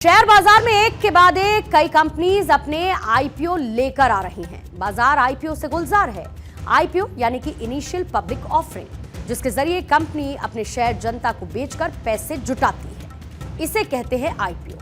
Share बाजार में एक के बाद एक कई कंपनीज अपने आईपीओ लेकर आ रही हैं। बाजार आईपीओ से गुलजार है। आईपीओ यानी कि इनिशियल पब्लिक ऑफरिंग, जिसके जरिए कंपनी अपने शेयर जनता को बेचकर पैसे जुटाती है, इसे कहते हैं आईपीओ।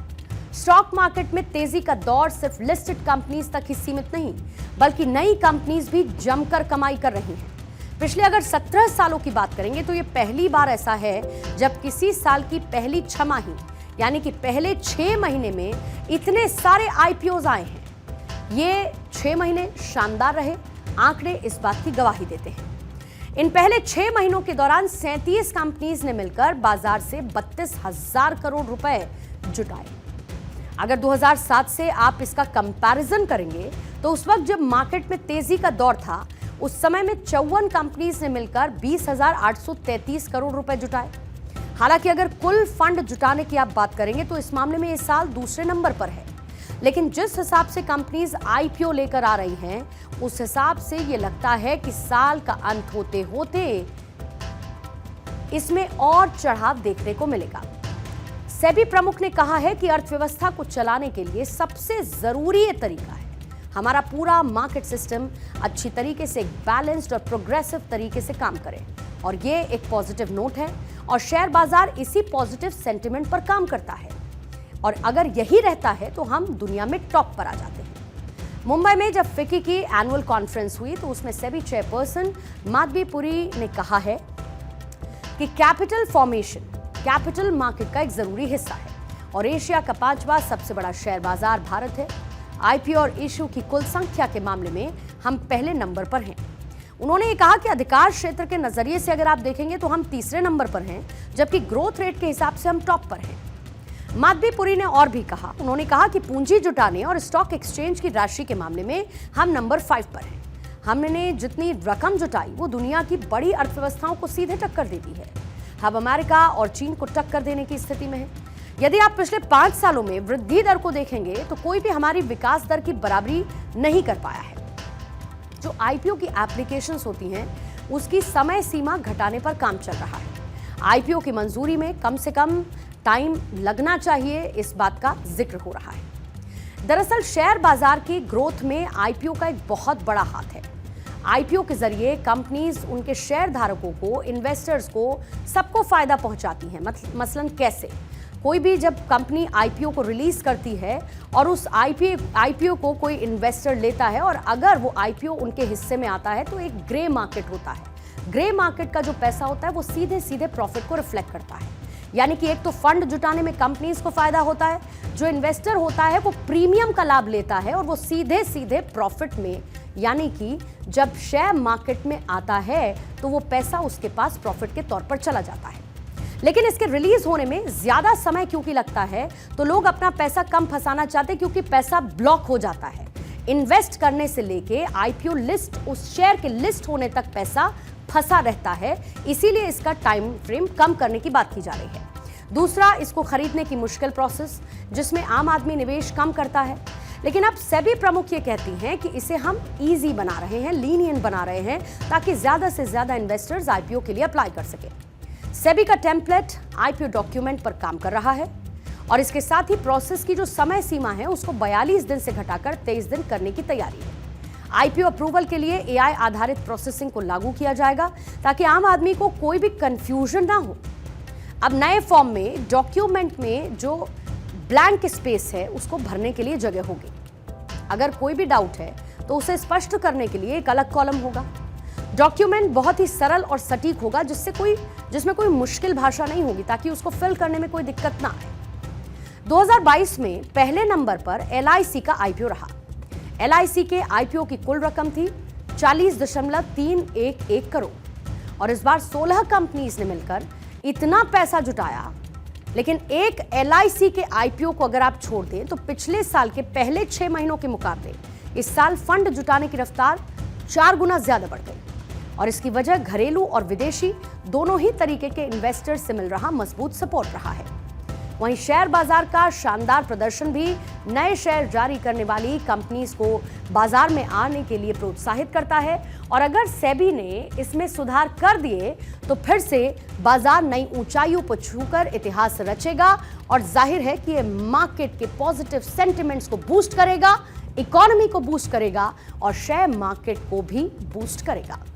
स्टॉक मार्केट में तेजी का दौर सिर्फ लिस्टेड कंपनीज तक ही सीमित नहीं, बल्कि नई कंपनीज भी जमकर कमाई कर रही हैं। पिछले अगर 17 सालों की बात करेंगे तो ये पहली बार ऐसा है जब किसी साल की पहली छमाही यानी कि पहले 6 महीने में इतने सारे आईपीओज आए हैं। ये 6 महीने शानदार रहे, आंकड़े इस बात की गवाही देते हैं। इन पहले 6 महीनों के दौरान 37 कंपनीज ने मिलकर बाजार से 32,000 करोड़ रुपए जुटाए। अगर 2007 से आप इसका कंपैरिजन करेंगे तो उस वक्त जब मार्केट में तेजी का दौर था, उस समय में 54 कंपनीज ने मिलकर 20,833 करोड़ रुपए जुटाए। हालांकि अगर कुल फंड जुटाने की आप बात करेंगे तो इस मामले में इस साल दूसरे नंबर पर है, लेकिन जिस हिसाब से कंपनीज आईपीओ लेकर आ रही हैं, उस हिसाब से ये लगता है कि साल का अंत होते होते इसमें और चढ़ाव देखने को मिलेगा। सेबी प्रमुख ने कहा है कि अर्थव्यवस्था को चलाने के लिए सबसे जरूरी ये तरीका है हमारा पूरा मार्केट सिस्टम अच्छी तरीके से बैलेंस्ड और प्रोग्रेसिव तरीके से काम करे, और ये एक पॉजिटिव नोट है और शेयर बाजार इसी पॉजिटिव सेंटिमेंट पर काम करता है। और अगर यही रहता है तो हम दुनिया में टॉप पर आ जाते हैं। मुंबई में जब फिक्की की एनुअल कॉन्फ्रेंस हुई तो उसमें सेबी चेयरपर्सन माधवी पुरी ने कहा है कि कैपिटल फॉर्मेशन कैपिटल मार्केट का एक जरूरी हिस्सा है और एशिया का 5वां सबसे बड़ा शेयर बाजार भारत है। आईपीओ और इशू की कुल संख्या के मामले में हम पहले नंबर पर हैं। उन्होंने ये कहा कि अधिकार क्षेत्र के नजरिए से अगर आप देखेंगे तो हम तीसरे नंबर पर हैं, जबकि ग्रोथ रेट के हिसाब से हम टॉप पर हैं। माधवी पुरी ने और भी कहा, उन्होंने कहा कि पूंजी जुटाने और स्टॉक एक्सचेंज की राशि के मामले में हम नंबर 5 पर हैं। हमने जितनी रकम जुटाई वो दुनिया की बड़ी अर्थव्यवस्थाओं को सीधे टक्कर देती है। हम अमेरिका और चीन को टक्कर देने की स्थिति में है। यदि आप पिछले 5 सालों में वृद्धि दर को देखेंगे तो कोई भी हमारी विकास दर की बराबरी नहीं कर पाया है। जो आईपीओ की एप्लीकेशंस होती हैं उसकी समय सीमा घटाने पर काम चल रहा है। आईपीओ की मंजूरी में कम से कम टाइम लगना चाहिए, इस बात का जिक्र हो रहा है। दरअसल शेयर बाजार की ग्रोथ में आईपीओ का एक बहुत बड़ा हाथ है। आईपीओ के जरिए कंपनीज उनके शेयर धारकों को, इन्वेस्टर्स को, सबको फायदा पहुंचाती हैं। मसलन कैसे? कोई भी जब कंपनी आईपीओ को रिलीज करती है और उस आईपीओ को कोई इन्वेस्टर लेता है और अगर वो आईपीओ उनके हिस्से में आता है तो एक ग्रे मार्केट होता है। ग्रे मार्केट का जो पैसा होता है वो सीधे सीधे प्रॉफिट को रिफ्लेक्ट करता है। यानी कि एक तो फंड जुटाने में कंपनीज को फायदा होता है, जो इन्वेस्टर होता है वो प्रीमियम का लाभ लेता है और वो सीधे सीधे प्रॉफिट में, यानी कि जब शेयर मार्केट में आता है तो वो पैसा उसके पास प्रॉफिट के तौर पर चला जाता है। लेकिन इसके रिलीज होने में ज्यादा समय क्योंकि लगता है, तो लोग अपना पैसा कम फंसाना चाहते हैं क्योंकि पैसा ब्लॉक हो जाता है। इन्वेस्ट करने से लेके आईपीओ लिस्ट, उस शेयर के लिस्ट होने तक पैसा फंसा रहता है, इसीलिए इसका टाइम फ्रेम कम करने की बात की जा रही है। दूसरा, इसको खरीदने की मुश्किल प्रोसेस, जिसमें आम आदमी निवेश कम करता है। लेकिन अब सेबी प्रमुख ये कहती हैं कि इसे हम इजी बना रहे हैं, लीनियंट बना रहे हैं, ताकि ज्यादा से ज्यादा इन्वेस्टर्स आईपीओ के लिए अप्लाई कर सके। सेबी का टेम्पलेट आईपीओ डॉक्यूमेंट पर काम कर रहा है और इसके साथ ही प्रोसेस की जो समय सीमा है उसको 42 दिन से घटाकर 23 दिन करने की तैयारी है। आईपीओ अप्रूवल के लिए एआई आधारित प्रोसेसिंग को लागू किया जाएगा ताकि आम आदमी को कोई भी कंफ्यूजन ना हो। अब नए फॉर्म में डॉक्यूमेंट में जो ब्लैंक स्पेस है उसको भरने के लिए जगह होगी। अगर कोई भी डाउट है तो उसे स्पष्ट करने के लिए एक अलग कॉलम होगा। डॉक्यूमेंट बहुत ही सरल और सटीक होगा, जिसमें कोई मुश्किल भाषा नहीं होगी, ताकि उसको फिल करने में कोई दिक्कत ना आए। 2022 में पहले नंबर पर एलआईसी का आईपीओ रहा। एलआईसी के आईपीओ की कुल रकम थी 40.311 करोड़ और इस बार 16 कंपनीज ने मिलकर इतना पैसा जुटाया। लेकिन एक एलआईसी के आईपीओ को अगर आप छोड़ दें तो पिछले साल के पहले 6 महीनों के मुकाबले इस साल फंड जुटाने की रफ्तार 4 गुना ज्यादा बढ़ गई और इसकी वजह घरेलू और विदेशी दोनों ही तरीके के इन्वेस्टर्स से मिल रहा मजबूत सपोर्ट रहा है। वहीं शेयर बाजार का शानदार प्रदर्शन भी नए शेयर जारी करने वाली कंपनीज को बाजार में आने के लिए प्रोत्साहित करता है। और अगर सेबी ने इसमें सुधार कर दिए तो फिर से बाजार नई ऊंचाइयों पर छूकर इतिहास रचेगा और जाहिर है कि ये मार्केट के पॉजिटिव सेंटिमेंट्स को बूस्ट करेगा, इकोनॉमी को बूस्ट करेगा और शेयर मार्केट को भी बूस्ट करेगा।